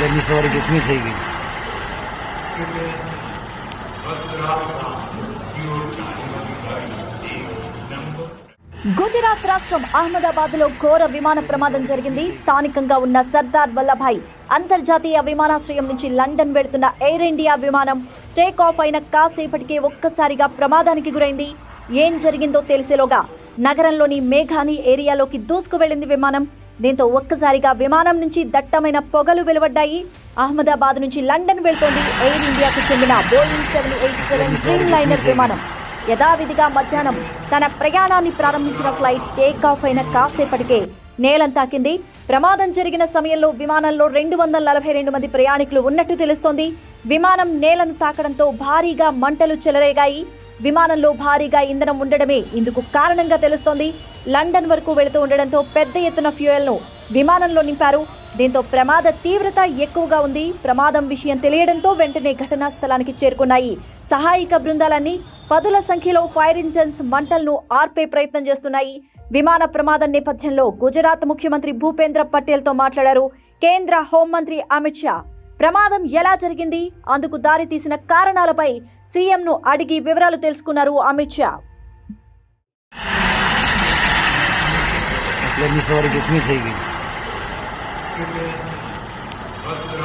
એટલી સવારી જોખમી થઈ ગઈ. గుజరాత్ రాష్ట్రం అహ్మదాబాద్ లో ఘోర విమాన ప్రమాదం జరిగింది. స్థానికంగా ఉన్న సర్దార్ వల్లభాయ్ అంతర్జాతీయ విమానాశ్రయం నుంచి లండన్ వెళ్తున్న ఎయిర్ ఇండియా విమానం టేక్ ఆఫ్ అయిన కాసేపటికే ఒక్కసారిగా ప్రమాదానికి గురైంది. ఏం జరిగిందో తెలిసేలోగా నగరంలోని మేఘాని ఏరియాలోకి దూసుకు వెళ్లింది విమానం. దీంతో ఒక్కసారిగా విమానం నుంచి దట్టమైన పొగలు వెలువడ్డాయి. అహ్మదాబాద్ నుంచి లండన్ వెళ్తోంది ఎయిర్ ఇండియాకు చెందిన బోయింగ్ 787 డ్రీమ్ లైనర్ విమానం. యథావిధిగా మధ్యాహ్నం తన ప్రయాణాన్ని ప్రారంభించిన ఫ్లైట్ టేక్ ఆఫ్ అయిన కాసేపటికే నేలం తాకింది. ప్రమాదం జరిగిన సమయంలో విమానంలో 242 మంది ప్రయాణికులు ఉన్నట్టు తెలుస్తోంది. విమానం నేలను తాకడంతో భారీగా మంటలు చెలరేగాయి. విమానంలో భారీగా ఇంధనం ఉండడమే ఇందుకు కారణంగా తెలుస్తోంది. లండన్ వరకు వెళుతూ ఉండడంతో పెద్ద ఎత్తున ఫ్యూయల్ ను విమానంలో నింపారు. దీంతో ప్రమాద తీవ్రత ఎక్కువగా ఉంది. ప్రమాదం విషయం తెలియడంతో వెంటనే ఘటనా స్థలానికి చేరుకున్నాయి సహాయక బృందాలన్నీ. పదుల సంఖ్యలో ఫైర్ ఇంజన్స్ మంటలను ఆర్పే ప్రయత్నం చేస్తున్నాయి. విమాన ప్రమాదం నేపథ్యంలో గుజరాత్ ముఖ్యమంత్రి భూపేంద్ర పటేల్ తో మాట్లాడారు కేంద్ర హోంమంత్రి అమిత్ షా. ప్రమాదం ఎలా జరిగింది, అందుకు దారి తీసిన కారణాలపై సీఎంను అడిగి వివరాలు తెలుసుకున్నారు అమిత్ షా. એટલી સવારી જોખમી થઈ ગઈ. વસ્ત્ર